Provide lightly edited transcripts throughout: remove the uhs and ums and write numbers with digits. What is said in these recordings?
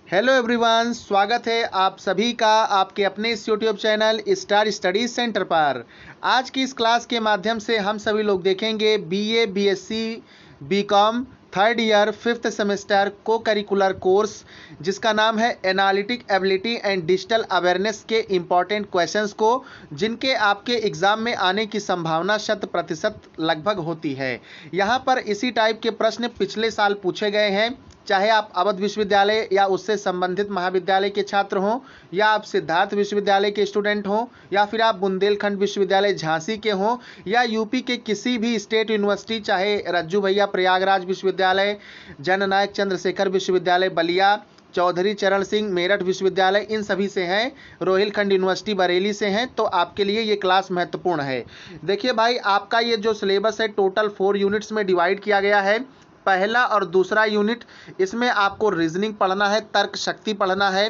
Hello everyone, स्वागत है आप सभी का आपके अपने इस YouTube channel star study centre पर। आज की इस क्लास के माध्यम से हम सभी लोग देखेंगे BA, BSc, BCom third year fifth semester co curricular course जिसका नाम है analytic ability and digital awareness के इम्पॉर्टेंट क्वेश्चंस को, जिनके आपके एग्ज़ाम में आने की संभावना 100% लगभग होती है। यहाँ पर इसी टाइप के प्रश्न पिछले साल पूछे गए हैं, चाहे आप अवध विश्वविद्यालय या उससे संबंधित महाविद्यालय के छात्र हों, या आप सिद्धार्थ विश्वविद्यालय के स्टूडेंट हों, या फिर आप बुंदेलखंड विश्वविद्यालय झांसी के हों, या यूपी के किसी भी स्टेट यूनिवर्सिटी, चाहे रज्जू भैया प्रयागराज विश्वविद्यालय, जननायक चंद्रशेखर विश्वविद्यालय बलिया, चौधरी चरण सिंह मेरठ विश्वविद्यालय, इन सभी से हैं, रोहिलखंड यूनिवर्सिटी बरेली से हैं, तो आपके लिए ये क्लास महत्वपूर्ण है। देखिए भाई, आपका ये जो सिलेबस है टोटल 4 यूनिट्स में डिवाइड किया गया है। पहला और दूसरा यूनिट, इसमें आपको रीजनिंग पढ़ना है, तर्क शक्ति पढ़ना है,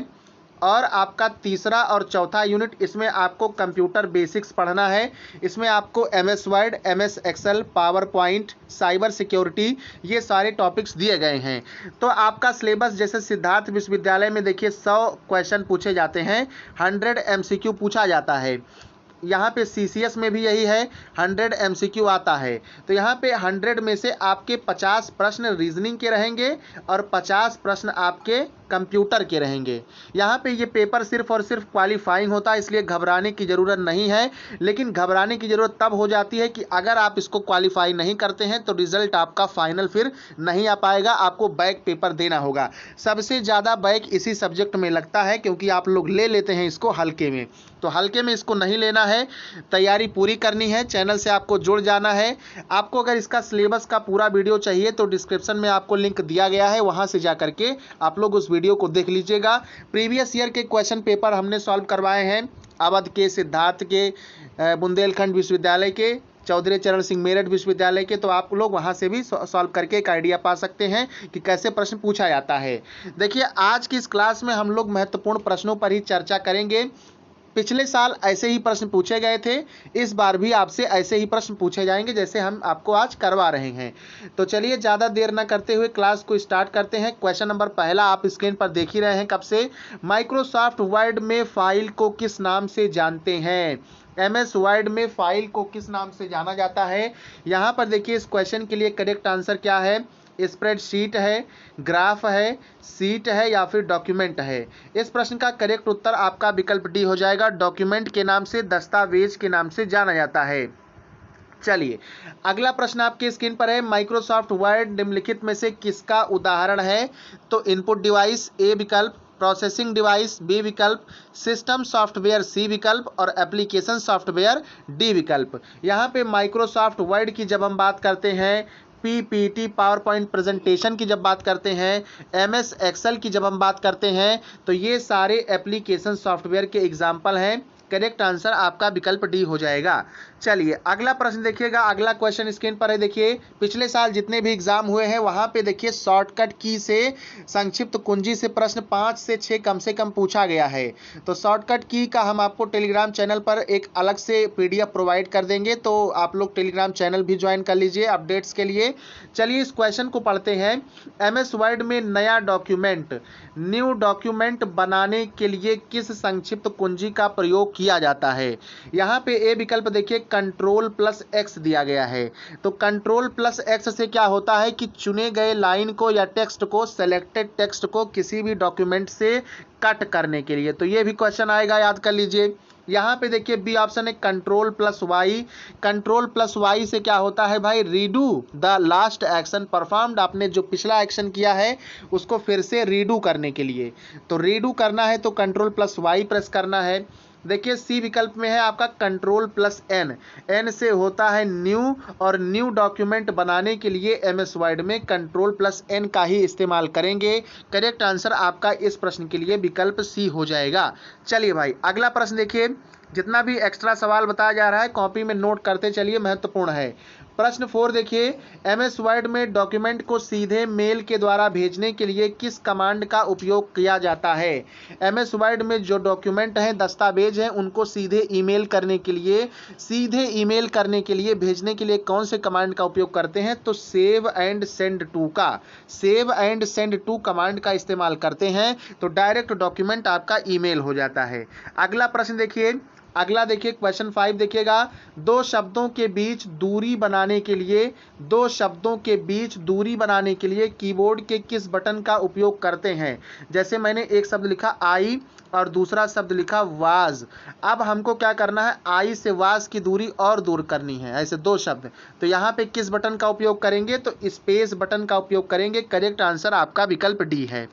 और आपका तीसरा और चौथा यूनिट, इसमें आपको कंप्यूटर बेसिक्स पढ़ना है। इसमें आपको MS Word, MS Excel, PowerPoint, cyber security, ये सारे टॉपिक्स दिए गए हैं। तो आपका सिलेबस, जैसे सिद्धार्थ विश्वविद्यालय में देखिए 100 क्वेश्चन पूछे जाते हैं, 100 एमसीक्यू पूछा जाता है। यहाँ पे सीसीएस में भी यही है, 100 एमसीक्यू आता है। तो यहाँ पे 100 में से आपके 50 प्रश्न रीजनिंग के रहेंगे और 50 प्रश्न आपके कंप्यूटर के रहेंगे। यहाँ पे ये पेपर सिर्फ और सिर्फ क्वालिफाइंग होता है, इसलिए घबराने की ज़रूरत नहीं है। लेकिन घबराने की ज़रूरत तब हो जाती है कि अगर आप इसको क्वालिफाई नहीं करते हैं तो रिजल्ट आपका फाइनल फिर नहीं आ पाएगा, आपको बैक पेपर देना होगा। सबसे ज़्यादा बैक इसी सब्जेक्ट में लगता है, क्योंकि आप लोग ले लेते हैं इसको हल्के में। तो हल्के में इसको नहीं लेना है, तैयारी पूरी करनी है। चैनल से आपको जुड़ जाना है। आपको अगर इसका सिलेबस का पूरा वीडियो चाहिए तो डिस्क्रिप्शन में आपको लिंक दिया गया है, वहाँ से जा करके आप लोग उस वीडियो को देख लीजिएगा। प्रीवियस ईयर के क्वेश्चन पेपर हमने सॉल्व करवाए हैं, अवध के, सिद्धार्थ के, बुंदेलखंड विश्वविद्यालय के, चौधरी चरण सिंह मेरठ विश्वविद्यालय के। तो आप लोग वहाँ से भी सॉल्व करके एक आइडिया पा सकते हैं कि कैसे प्रश्न पूछा जाता है। देखिए, आज की इस क्लास में हम लोग महत्वपूर्ण प्रश्नों पर ही चर्चा करेंगे। पिछले साल ऐसे ही प्रश्न पूछे गए थे, इस बार भी आपसे ऐसे ही प्रश्न पूछे जाएंगे जैसे हम आपको आज करवा रहे हैं। तो चलिए ज़्यादा देर न करते हुए क्लास को स्टार्ट करते हैं। क्वेश्चन नंबर पहला आप स्क्रीन पर देख ही रहे हैं कब से। माइक्रोसॉफ्ट वर्ड में फाइल को किस नाम से जानते हैं? एमएस वर्ड में फाइल को किस नाम से जाना जाता है? यहाँ पर देखिए, इस क्वेश्चन के लिए करेक्ट आंसर क्या है? स्प्रेडशीट है, ग्राफ है, सीट है, या फिर डॉक्यूमेंट है? इस प्रश्न का करेक्ट उत्तर आपका विकल्प डी हो जाएगा। डॉक्यूमेंट के नाम से, दस्तावेज के नाम से जाना जाता है। चलिए, अगला प्रश्न आपके स्क्रीन पर है। माइक्रोसॉफ्ट वर्ड निम्नलिखित में से किसका उदाहरण है? तो इनपुट डिवाइस ए विकल्प, प्रोसेसिंग डिवाइस बी विकल्प, सिस्टम सॉफ्टवेयर सी विकल्प, और एप्लीकेशन सॉफ्टवेयर डी विकल्प। यहाँ पे माइक्रोसॉफ्ट वर्ड की जब हम बात करते हैं, पीपीटी पावर पॉइंट प्रेजेंटेशन की जब बात करते हैं, एमएस एक्सेल की जब हम बात करते हैं, तो ये सारे एप्लीकेशन सॉफ्टवेयर के एग्जाम्पल हैं। करेक्ट आंसर आपका विकल्प डी हो जाएगा। चलिए, अगला प्रश्न देखिएगा। अगला क्वेश्चन स्क्रीन पर है। देखिए, पिछले साल जितने भी एग्जाम हुए हैं वहाँ पे देखिए शॉर्टकट की से, संक्षिप्त कुंजी से प्रश्न 5 से 6 कम से कम पूछा गया है। तो शॉर्टकट की का हम आपको टेलीग्राम चैनल पर एक अलग से पीडीएफ प्रोवाइड कर देंगे, तो आप लोग टेलीग्राम चैनल भी ज्वाइन कर लीजिए अपडेट्स के लिए। चलिए, इस क्वेश्चन को पढ़ते हैं। एमएस वर्ड में नया डॉक्यूमेंट, न्यू डॉक्यूमेंट बनाने के लिए किस संक्षिप्त कुंजी का प्रयोग किया जाता है? यहाँ पे ए विकल्प देखिए, Ctrl+X दिया गया है। तो Ctrl+X से क्या होता है कि चुने गए लाइन को या टेक्स्ट को, सेलेक्टेड टेक्स्ट को किसी भी डॉक्यूमेंट से कट करने के लिए। तो ये भी क्वेश्चन आएगा, याद कर लीजिए। यहाँ पे देखिए बी ऑप्शन है Ctrl+Y। Ctrl+Y से क्या होता है भाई? Redo the last action performed. आपने जो पिछला एक्शन किया है उसको फिर से रीडू करने के लिए, तो रीडू करना है तो Ctrl+Y प्रेस करना है। देखिए, सी विकल्प में है आपका Ctrl+N। एन से होता है न्यू, और न्यू डॉक्यूमेंट बनाने के लिए एमएस वर्ड में Ctrl+N का ही इस्तेमाल करेंगे। करेक्ट आंसर आपका इस प्रश्न के लिए विकल्प सी हो जाएगा। चलिए भाई, अगला प्रश्न देखिए। जितना भी एक्स्ट्रा सवाल बताया जा रहा है कॉपी में नोट करते चलिए, महत्वपूर्ण है। प्रश्न 4 देखिए, MS वर्ड में डॉक्यूमेंट को सीधे मेल के द्वारा भेजने के लिए किस कमांड का उपयोग किया जाता है। MS वर्ड में जो डॉक्यूमेंट हैं, दस्तावेज हैं, उनको सीधे ईमेल करने के लिए भेजने के लिए कौन से कमांड का उपयोग करते हैं, तो save and send to command का इस्तेमाल करते हैं, तो डायरेक्ट डॉक्यूमेंट आपका ईमेल हो जाता है। अगला प्रश्न देखिए, क्वेश्चन 5 देखिएगा, दो शब्दों के बीच दूरी बनाने के लिए कीबोर्ड के किस बटन का उपयोग करते हैं। जैसे मैंने एक शब्द लिखा आई और दूसरा शब्द लिखा वाज। अब हमको क्या करना है, आई से वाज की दूरी और दूर करनी है, ऐसे दो शब्द। तो यहाँ पे किस बटन का उपयोग करेंगे, तो स्पेस बटन का उपयोग करेंगे। करेक्ट आंसर आपका विकल्प डी है।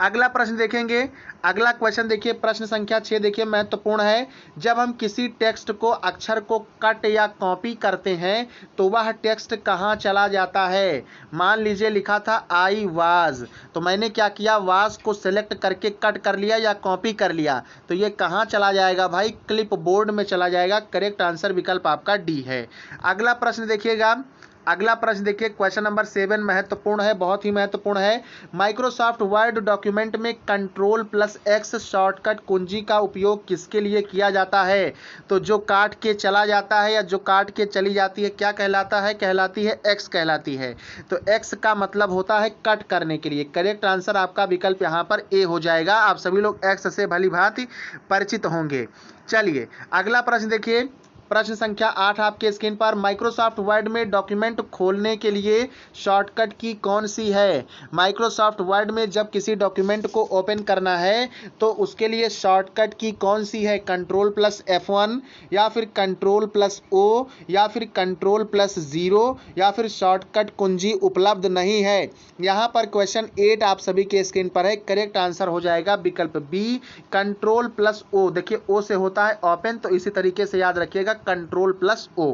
अगला प्रश्न देखेंगे, अगला क्वेश्चन देखिए, प्रश्न संख्या 6 देखिए, महत्वपूर्ण है। जब हम किसी टेक्स्ट को अक्षर को कट या कॉपी करते हैं तो वह टेक्स्ट कहाँ चला जाता है। मान लीजिए लिखा था आई वाज, तो मैंने क्या किया, वाज को सिलेक्ट करके कट कर लिया या कॉपी कर लिया, तो ये कहाँ चला जाएगा भाई, क्लिप बोर्ड में चला जाएगा। करेक्ट आंसर विकल्प आपका डी है। अगला प्रश्न देखिएगा, क्वेश्चन नंबर 7 महत्वपूर्ण है, बहुत ही महत्वपूर्ण है। माइक्रोसॉफ्ट वर्ड डॉक्यूमेंट में Ctrl+X शॉर्टकट कुंजी का उपयोग किसके लिए किया जाता है। तो जो काट के चला जाता है या जो काट के चली जाती है, क्या कहलाता है, कहलाती है X कहलाती है। तो X का मतलब होता है कट करने के लिए। करेक्ट आंसर आपका विकल्प यहाँ पर ए हो जाएगा। आप सभी लोग X से भली भांति परिचित होंगे। चलिए अगला प्रश्न देखिए, प्रश्न संख्या 8 आपके स्क्रीन पर। माइक्रोसॉफ्ट वर्ड में डॉक्यूमेंट खोलने के लिए शॉर्टकट की कौन सी है। माइक्रोसॉफ्ट वर्ड में जब किसी डॉक्यूमेंट को ओपन करना है तो उसके लिए शॉर्टकट की कौन सी है, Ctrl+F1 या फिर Ctrl+O या फिर Ctrl+0 या फिर शॉर्टकट कुंजी उपलब्ध नहीं है। यहाँ पर क्वेश्चन 8 आप सभी के स्क्रीन पर है। करेक्ट आंसर हो जाएगा विकल्प बी, Ctrl+O। देखिए O से होता है ओपन, तो इसी तरीके से याद रखिएगा, Ctrl+O।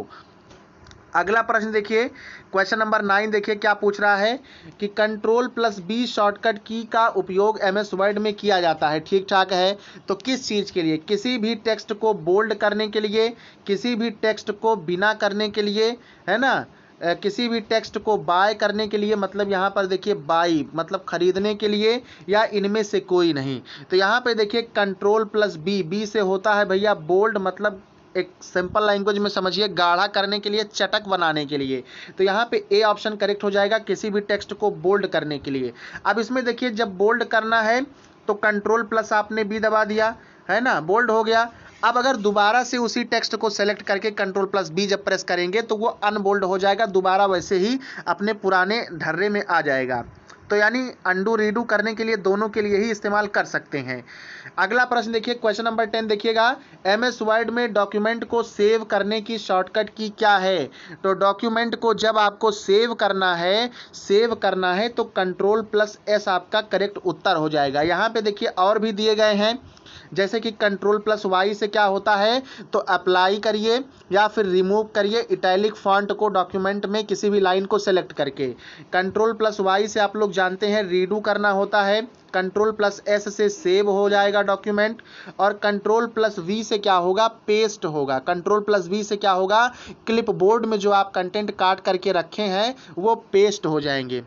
अगला प्रश्न देखिए, क्वेश्चन नंबर 9 देखिए क्या पूछ रहा है कि Ctrl+B शॉर्टकट की का उपयोग MS वर्ड में किया जाता है। ठीक ठाक है, तो किस चीज़ के लिए, किसी भी टेक्स्ट को बोल्ड करने के लिए, किसी भी टेक्स्ट को बिना करने के लिए, है ना, किसी भी टेक्स्ट को बाय करने के लिए, मतलब यहाँ पर देखिए बाई मतलब खरीदने के लिए, या इनमें से कोई नहीं। तो यहाँ पे देखिए Ctrl+B, बी से होता है भैया बोल्ड, मतलब एक सिंपल लैंग्वेज में समझिए गाढ़ा करने के लिए, चटक बनाने के लिए। तो यहाँ पे ए ऑप्शन करेक्ट हो जाएगा, किसी भी टेक्स्ट को बोल्ड करने के लिए। अब इसमें देखिए जब बोल्ड करना है तो Ctrl+ आपने बी दबा दिया, है ना, बोल्ड हो गया। अब अगर दोबारा से उसी टेक्स्ट को सेलेक्ट करके Ctrl+B जब प्रेस करेंगे तो वो अनबोल्ड हो जाएगा, दोबारा वैसे ही अपने पुराने ढर्रे में आ जाएगा। तो यानी अंडू रीडू करने के लिए दोनों के लिए ही इस्तेमाल कर सकते हैं। अगला प्रश्न देखिए, क्वेश्चन नंबर 10 देखिएगा, MS वर्ड में डॉक्यूमेंट को सेव करने की शॉर्टकट की क्या है। तो डॉक्यूमेंट को जब आपको सेव करना है तो Ctrl+S आपका करेक्ट उत्तर हो जाएगा। यहाँ पे देखिए और भी दिए गए हैं, जैसे कि Ctrl+Y से क्या होता है, तो अप्लाई करिए या फिर रिमूव करिए इटैलिक फॉन्ट को डॉक्यूमेंट में किसी भी लाइन को सेलेक्ट करके। Ctrl+Y से आप लोग जानते हैं रीडू करना होता है। Ctrl+S से सेव हो जाएगा डॉक्यूमेंट, और Ctrl+V से क्या होगा, पेस्ट होगा। Ctrl+V से क्या होगा, क्लिप बोर्ड में जो आप कंटेंट काट करके रखे हैं वो पेस्ट हो जाएंगे,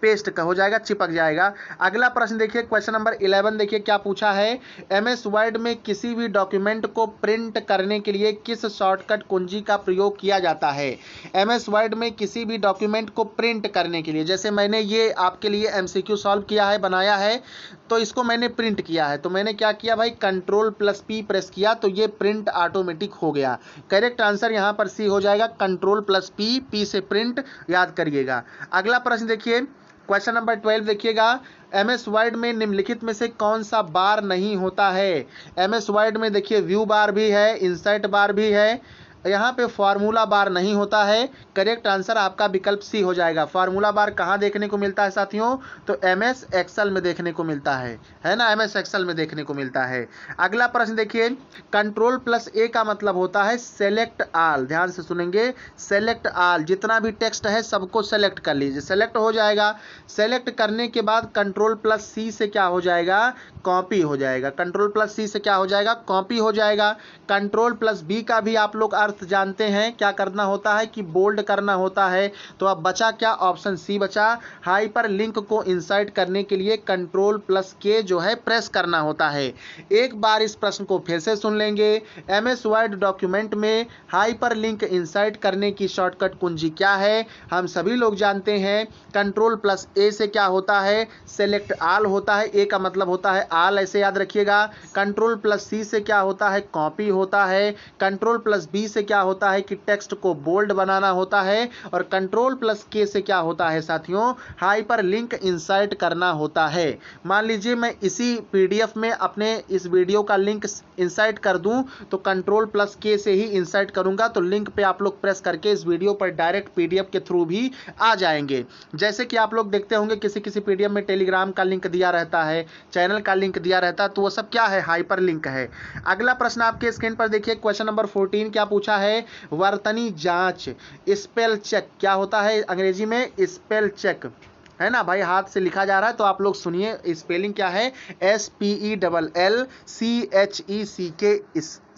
पेस्ट का हो जाएगा, चिपक जाएगा। अगला प्रश्न देखिए, क्वेश्चन नंबर 11 देखिए क्या पूछा है। MS वर्ड में किसी भी डॉक्यूमेंट को प्रिंट करने के लिए किस शॉर्टकट कुंजी का प्रयोग किया जाता है। MS वर्ड में किसी भी डॉक्यूमेंट को प्रिंट करने के लिए, जैसे मैंने ये आपके लिए MCQ सॉल्व किया है, बनाया है, तो इसको मैंने प्रिंट किया है, तो मैंने क्या किया भाई, Ctrl+P प्रेस किया तो ये प्रिंट ऑटोमेटिक हो गया। करेक्ट आंसर यहाँ पर सी हो जाएगा, Ctrl+P, P से प्रिंट, याद करिएगा। अगला प्रश्न देखिए, क्वेश्चन नंबर 12 देखिएगा, MS वर्ड में निम्नलिखित में से कौन सा बार नहीं होता है। MS वर्ड में देखिए व्यू बार भी है, इंसर्ट बार भी है, यहाँ पे फार्मूला बार नहीं होता है। करेक्ट आंसर आपका विकल्प सी हो जाएगा। फार्मूला बार कहाँ देखने को मिलता है साथियों, तो MS एक्सेल में देखने को मिलता है ना, MS एक्सेल में देखने को मिलता है। अगला प्रश्न देखिए, Ctrl+A का मतलब होता है सेलेक्ट ऑल। ध्यान से सुनेंगे, सेलेक्ट ऑल, जितना भी टेक्स्ट है सबको सेलेक्ट कर लीजिए, सेलेक्ट हो जाएगा। सेलेक्ट करने के बाद Ctrl+C से क्या हो जाएगा, कॉपी हो जाएगा। Ctrl+C से क्या हो जाएगा, कॉपी हो जाएगा। Ctrl+B का भी आप लोग अर्थ जानते हैं, क्या करना होता है कि बोल्ड करना होता है। तो अब बचा क्या, ऑप्शन सी बचा, हाइपर लिंक को इंसर्ट करने के लिए Ctrl+K जो है प्रेस करना होता है। एक बार इस प्रश्न को फिर से सुन लेंगे। MS वर्ड डॉक्यूमेंट में हाइपर लिंक इंसर्ट करने की शॉर्टकट कुंजी क्या है? हम सभी लोग जानते हैं Ctrl+A से क्या होता है, सेलेक्ट ऑल होता है, ए का मतलब होता है ऑल, ऐसे याद रखिएगा। Ctrl+C से क्या होता है, कॉपी होता है। Ctrl+B से क्या होता है कि टेक्स्ट को बोल्ड बनाना होता है। और Ctrl+K से क्या होता है साथियों, हाइपर लिंक इंसर्ट करना होता है। मान लीजिए मैं इसी PDF में अपने इस वीडियो का लिंक इंसर्ट कर दूं तो Ctrl+K से ही इंसर्ट करूंगा, तो लिंक पे आप लोग प्रेस करके इस वीडियो पर डायरेक्ट PDF के थ्रू भी आ जाएंगे। जैसे कि आप लोग देखते होंगे किसी किसी PDF में टेलीग्राम का लिंक दिया रहता है, चैनल का लिंक दिया रहता है, तो वो सब क्या है, हाइपर लिंक है। अगला प्रश्न आपके स्क्रीन पर देखिए, क्वेश्चन नंबर 14 क्या पूछा है, वर्तनी जांच स्पेल चेक क्या होता है अंग्रेजी में, स्पेल चेक है ना भाई, हाथ से लिखा जा रहा है तो आप लोग सुनिए स्पेलिंग क्या है, SPELLCHECK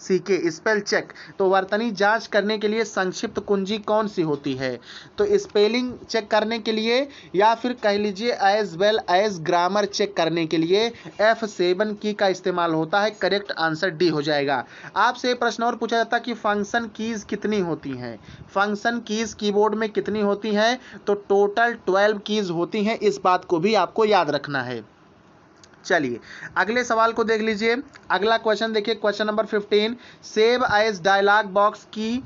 स्पेल चेक। तो वर्तनी जांच करने के लिए संक्षिप्त कुंजी कौन सी होती है? तो स्पेलिंग चेक करने के लिए या फिर कह लीजिए as well as grammar check करने के लिए F7 की का इस्तेमाल होता है। करेक्ट आंसर डी हो जाएगा। आपसे प्रश्न और पूछा जाता है कि फंक्शन कीज कितनी होती हैं? फंक्शन कीज कीबोर्ड में कितनी होती हैं? तो टोटल 12 कीज होती हैं, इस बात को भी आपको याद रखना है। चलिए अगले सवाल को देख लीजिए। अगला क्वेश्चन देखिए, question number 15, save as dialog box की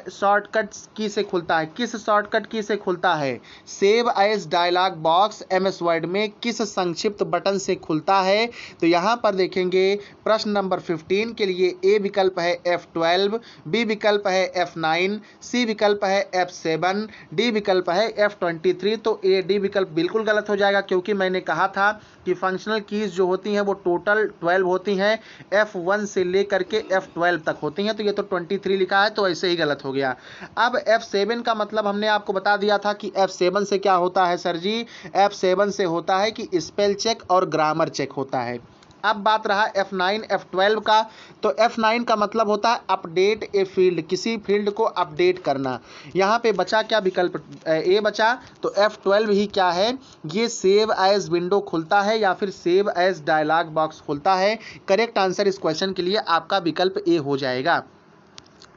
शॉर्टकट की से खुलता है, किस शॉर्टकट की से खुलता है? Save as dialog box MS Word में किस संक्षिप्त बटन से खुलता है? तो यहाँ पर देखेंगे प्रश्न नंबर 15 के लिए ए विकल्प है F12, बी विकल्प है F9, सी विकल्प है F7, डी विकल्प है F23। तो ए डी विकल्प बिल्कुल गलत हो जाएगा, क्योंकि मैंने कहा था कि फंक्शनल कीज जो होती हैं वो टोटल 12 होती हैं, F1 से लेकर के F12 तक होती हैं। तो ये तो 23 लिखा है, तो ऐसे ही गलत हो गया। अब F7 का मतलब हमने आपको बता दिया था कि F7 से क्या होता है सर जी, F7 से होता है कि स्पेल चेक और ग्रामर चेक होता है। अब बात रहा F9 F12 का, तो F9 का मतलब होता है अपडेट ए फील्ड, किसी फील्ड को अपडेट करना। यहाँ पे बचा क्या विकल्प, ए बचा। तो F12 ही क्या है, ये सेव एज विंडो खुलता है या फिर सेव एज डायलॉग बॉक्स खुलता है। करेक्ट आंसर इस क्वेश्चन के लिए आपका विकल्प ए हो जाएगा।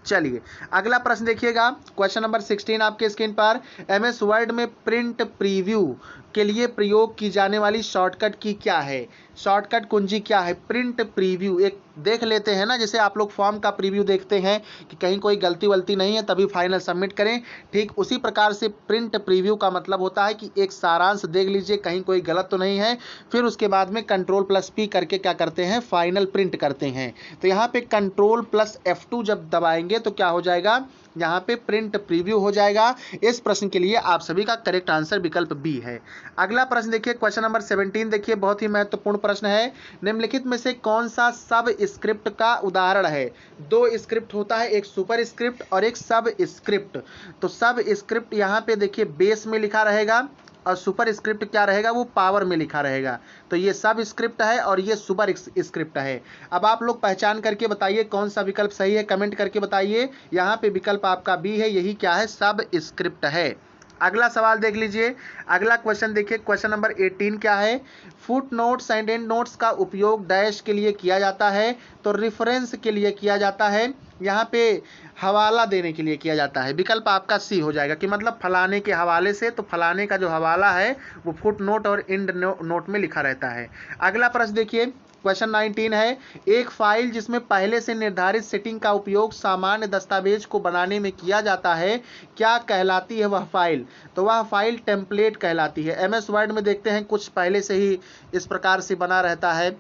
चलिए अगला प्रश्न देखिएगा, क्वेश्चन नंबर 16 आपके स्क्रीन पर, MS वर्ड में प्रिंट प्रीव्यू के लिए प्रयोग की जाने वाली शॉर्टकट की क्या है, शॉर्टकट कुंजी क्या है? प्रिंट प्रीव्यू एक देख लेते हैं ना, जैसे आप लोग फॉर्म का प्रीव्यू देखते हैं कि कहीं कोई गलती वलती नहीं है तभी फाइनल सबमिट करें, ठीक उसी प्रकार से प्रिंट प्रीव्यू का मतलब होता है कि एक सारांश देख लीजिए कहीं कोई गलत तो नहीं है, फिर उसके बाद में Ctrl+P करके क्या करते हैं, फाइनल प्रिंट करते हैं। तो यहाँ पे Ctrl+F2 जब दबाएंगे तो क्या हो जाएगा, यहाँ पे प्रिंट प्रीव्यू हो जाएगा। इस प्रश्न के लिए आप सभी का करेक्ट आंसर विकल्प बी है। अगला प्रश्न देखिए, क्वेश्चन नंबर 17 देखिए, बहुत ही महत्वपूर्ण प्रश्न है, निम्नलिखित में से कौन सा सब स्क्रिप्ट का उदाहरण है? दो स्क्रिप्ट होता है, एक सुपर स्क्रिप्ट और एक सब स्क्रिप्ट। तो सब स्क्रिप्ट यहाँ पे देखिए बेस में लिखा रहेगा और सुपर स्क्रिप्ट क्या रहेगा, वो पावर में लिखा रहेगा। तो ये सब स्क्रिप्ट है और ये सुपर स्क्रिप्ट है। अब आप लोग पहचान करके बताइए कौन सा विकल्प सही है, कमेंट करके बताइए। यहाँ पे विकल्प आपका बी है, यही क्या है, सब स्क्रिप्ट है। अगला सवाल देख लीजिए, अगला क्वेश्चन देखिए, क्वेश्चन नंबर 18 क्या है, foot notes and and notes का उपयोग डैश के लिए किया जाता है? तो रेफरेंस के लिए किया जाता है, यहाँ पे हवाला देने के लिए किया जाता है। विकल्प आपका सी हो जाएगा कि मतलब फलाने के हवाले से, तो फलाने का जो हवाला है वो फुट नोट और एंड नोट में लिखा रहता है। अगला प्रश्न देखिए, क्वेश्चन 19 है, एक फाइल जिसमें पहले से निर्धारित सेटिंग का उपयोग सामान्य दस्तावेज को बनाने में किया जाता है, क्या कहलाती है वह फाइल? तो वह फाइल टेम्पलेट कहलाती है। MS वर्ड में देखते हैं कुछ पहले से ही इस प्रकार से बना रहता है,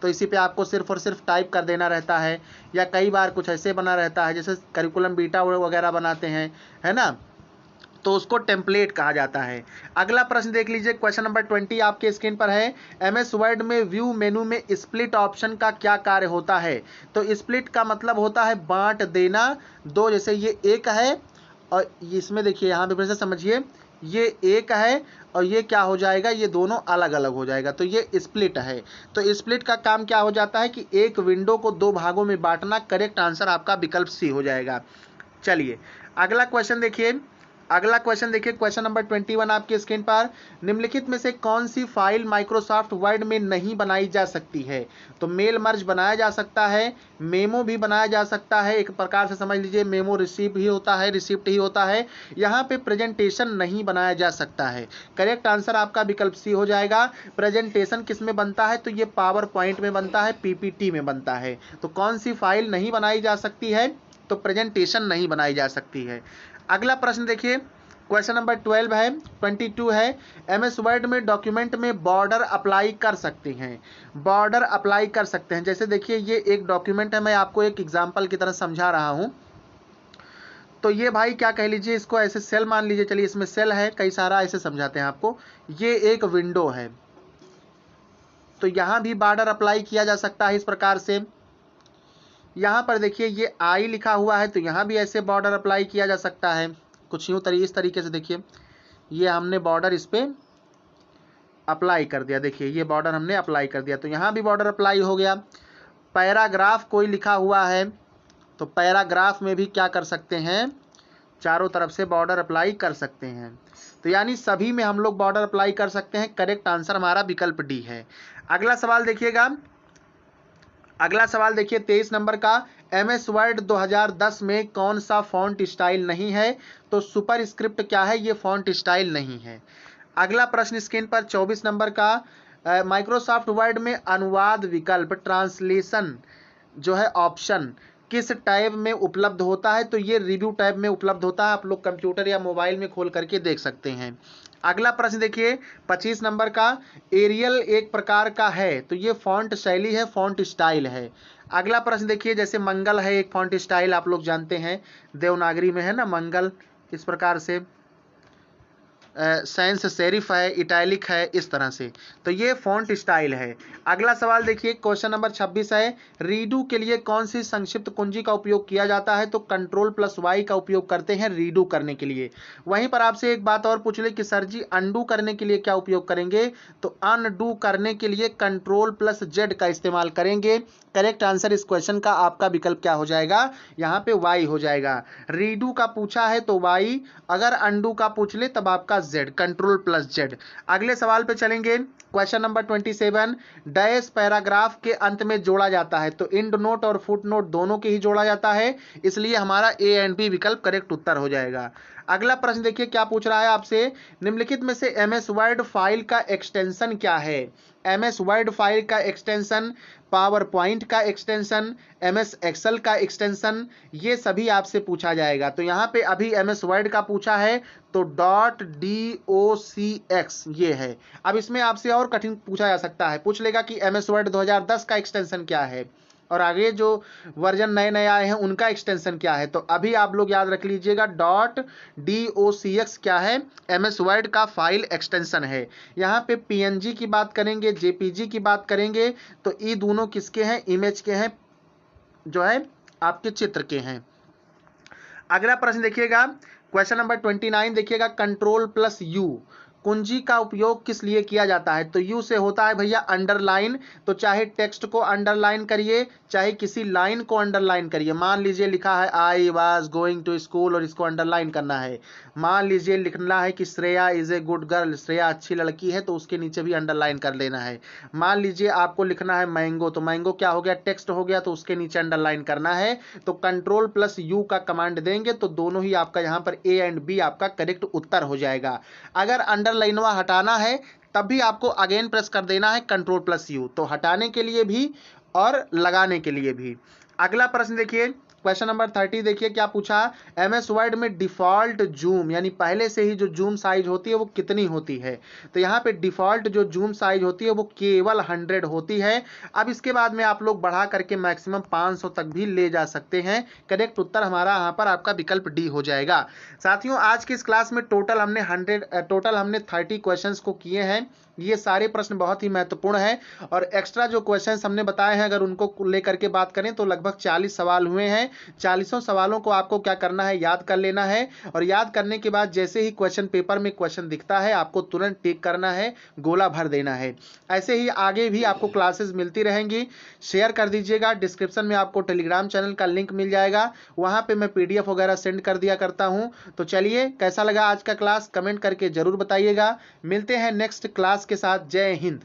तो इसी पे आपको सिर्फ और सिर्फ टाइप कर देना रहता है, या कई बार कुछ ऐसे बना रहता है जैसे करिकुलम बीटा वगैरह बनाते हैं, है ना, तो उसको टेम्पलेट कहा जाता है। अगला प्रश्न देख लीजिए, क्वेश्चन नंबर 20 आपके स्क्रीन पर है, MS वर्ड में व्यू मेनू में स्प्लिट ऑप्शन का क्या कार्य होता है? तो स्प्लिट का मतलब होता है बांट देना दो, जैसे ये एक है और इसमें देखिए यहाँ पे फिर से समझिए, ये एक है और ये क्या हो जाएगा, ये दोनों अलग अलग हो जाएगा, तो ये स्प्लिट है। तो स्प्लिट का काम क्या हो जाता है कि एक विंडो को दो भागों में बांटना। करेक्ट आंसर आपका विकल्प सी हो जाएगा। चलिए अगला क्वेश्चन देखिए, क्वेश्चन नंबर 21 आपके स्क्रीन पर। निम्नलिखित में से कौन सी फाइल माइक्रोसॉफ्ट वर्ड में नहीं बनाई जा सकती है? तो मेल मर्ज बनाया जा सकता है, मेमो भी बनाया जा सकता है, एक प्रकार से समझ लीजिए मेमो रिसीव ही होता है, रिसिप्ट ही होता है। यहाँ पे प्रेजेंटेशन नहीं बनाया जा सकता है। करेक्ट आंसर आपका विकल्प सी हो जाएगा। प्रेजेंटेशन किस में बनता है? तो ये पावर पॉइंट में बनता है, पीपीटी में बनता है। तो कौन सी फाइल नहीं बनाई जा सकती है? तो प्रेजेंटेशन नहीं बनाई जा सकती है। अगला प्रश्न देखिए, क्वेश्चन नंबर 22 है। एमएस वर्ड में डॉक्यूमेंट में बॉर्डर अप्लाई कर सकते हैं, बॉर्डर अप्लाई कर सकते हैं। जैसे देखिए ये एक डॉक्यूमेंट है, मैं आपको एक एग्जांपल की तरह समझा रहा हूं। तो ये भाई क्या कह लीजिए, इसको ऐसे सेल मान लीजिए, चलिए इसमें सेल है कई सारा, ऐसे समझाते हैं आपको। ये एक विंडो है, तो यहां भी बॉर्डर अप्लाई किया जा सकता है इस प्रकार से। यहाँ पर देखिए ये आई लिखा हुआ है, तो यहाँ भी ऐसे बॉर्डर अप्लाई किया जा सकता है कुछ यूँ इस तरीके से। देखिए ये हमने बॉर्डर इस पर अप्लाई कर दिया, देखिए ये बॉर्डर हमने अप्लाई कर दिया, तो यहाँ भी बॉर्डर अप्लाई हो गया। पैराग्राफ कोई लिखा हुआ है, तो पैराग्राफ में भी क्या कर सकते हैं, चारों तरफ से बॉर्डर अप्लाई कर सकते हैं। तो यानी सभी में हम लोग बॉर्डर अप्लाई कर सकते हैं। करेक्ट आंसर हमारा विकल्प डी है। अगला सवाल देखिएगा, 23 नंबर का। एमएस वर्ड 2010 में कौन सा फॉन्ट स्टाइल नहीं है? तो सुपर स्क्रिप्ट क्या है? ये फॉन्ट स्टाइल नहीं है। अगला प्रश्न स्क्रीन पर 24 नंबर का। माइक्रोसॉफ्ट वर्ड में अनुवाद विकल्प, ट्रांसलेशन जो है ऑप्शन किस टैब में उपलब्ध होता है? तो ये रिव्यू टैब में उपलब्ध होता है, आप लोग कंप्यूटर या मोबाइल में खोल करके देख सकते हैं। अगला प्रश्न देखिए 25 नंबर का। एरियल एक प्रकार का है, तो ये फॉन्ट शैली है, फॉन्ट स्टाइल है। अगला प्रश्न देखिए, जैसे मंगल है एक फॉन्ट स्टाइल, आप लोग जानते हैं देवनागरी में है ना मंगल, इस प्रकार से। साइंस सेरिफ है, इटैलिक है, इस तरह से, तो ये फॉन्ट स्टाइल है। अगला सवाल देखिए क्वेश्चन नंबर 26 है। रीडू के लिए कौन सी संक्षिप्त कुंजी का उपयोग किया जाता है? तो Ctrl+Y का उपयोग करते हैं रीडू करने के लिए। वहीं पर आपसे एक बात और पूछ ले कि सर जी अनडू करने के लिए क्या उपयोग करेंगे? तो अनडू करने के लिए Ctrl+Z का इस्तेमाल करेंगे। करेक्ट आंसर इस क्वेश्चन का आपका विकल्प क्या हो जाएगा? यहाँ पे वाई हो जाएगा। रीडू का पूछा है तो वाई, अगर अनडू का पूछ ले तब आपका Z, Ctrl+Z। अगले सवाल पे चलेंगे, क्वेश्चन नंबर 27। डैश पैराग्राफ के अंत में जोड़ा जाता है, तो इंड नोट और फुट नोट दोनों के ही जोड़ा जाता है, इसलिए हमारा ए एंड बी विकल्प करेक्ट उत्तर हो जाएगा। अगला प्रश्न देखिए क्या पूछ रहा है आपसे। निम्नलिखित में से एमएस वर्ड फाइल का एक्सटेंशन क्या है? एमएस वर्ड फाइल का एक्सटेंशन, पावर पॉइंट का एक्सटेंशन, एमएस एक्सेल का एक्सटेंशन, ये सभी आपसे पूछा जाएगा। तो यहाँ पे अभी एमएस वर्ड का पूछा है, तो .docx ये है। अब इसमें आपसे और कठिन पूछा जा सकता है, पूछ लेगा कि एमएस वर्ड 2010 का एक्सटेंशन क्या है, और आगे जो वर्जन नए नए आए हैं उनका एक्सटेंशन क्या है। तो अभी आप लोग याद रख लीजिएगा .docx क्या है? एमएस वर्ड का फाइल एक्सटेंशन है। यहाँ पे पीएनजी की बात करेंगे, जेपीजी की बात करेंगे, तो ये दोनों किसके हैं? इमेज के हैं, जो है आपके चित्र के हैं। अगला प्रश्न देखिएगा क्वेश्चन नंबर 29 देखिएगा। Ctrl+U कुंजी का उपयोग किस लिए किया जाता है? तो यू से होता है भैया अंडरलाइन, तो चाहे टेक्स्ट को अंडरलाइन करिए, चाहे किसी लाइन को अंडरलाइन करिए। मान लीजिए लिखा है I was going to school और इसको अंडरलाइन करना है। मान लीजिए लिखना है कि Shreya is a good girl, Shreya अच्छी लड़की है, तो उसके नीचे भी अंडरलाइन कर लेना है। मान लीजिए आपको लिखना है मैंगो, तो मैंगो क्या हो गया? टेक्स्ट हो गया, तो उसके नीचे अंडरलाइन करना है। तो Ctrl+U का कमांड देंगे तो दोनों ही आपका यहाँ पर ए एंड बी आपका करेक्ट उत्तर हो जाएगा। अगर अंडरलाइनवा हटाना है तब भी आपको अगेन प्रेस कर देना है Ctrl+U, तो हटाने के लिए भी और लगाने के लिए भी। अगला प्रश्न देखिए क्वेश्चन नंबर 30 देखिए क्या पूछा। एमएस वर्ड में डिफॉल्ट जूम यानी पहले से ही जो जूम साइज होती है वो कितनी होती है? तो यहाँ पे डिफॉल्ट जो जूम साइज होती है वो केवल 100 होती है। अब इसके बाद में आप लोग बढ़ा करके मैक्सिमम 500 तक भी ले जा सकते हैं। करेक्ट उत्तर हमारा यहाँ पर आपका विकल्प डी हो जाएगा। साथियों आज की इस क्लास में टोटल हमने 30 क्वेश्चंस को किए हैं। ये सारे प्रश्न बहुत ही महत्वपूर्ण हैं और एक्स्ट्रा जो क्वेश्चंस हमने बताए हैं अगर उनको लेकर के बात करें तो लगभग 40 सवाल हुए हैं। 40 सवालों को आपको क्या करना है, याद कर लेना है। और याद करने के बाद जैसे ही क्वेश्चन पेपर में क्वेश्चन दिखता है आपको तुरंत टिक करना है, गोला भर देना है। ऐसे ही आगे भी आपको क्लासेस मिलती रहेंगी। शेयर कर दीजिएगा। डिस्क्रिप्शन में आपको टेलीग्राम चैनल का लिंक मिल जाएगा, वहां पे मैं PDF वगैरह सेंड कर दिया करता हूं। तो चलिए, कैसा लगा आज का क्लास कमेंट करके जरूर बताइएगा। मिलते हैं नेक्स्ट क्लास के साथ। जय हिंद।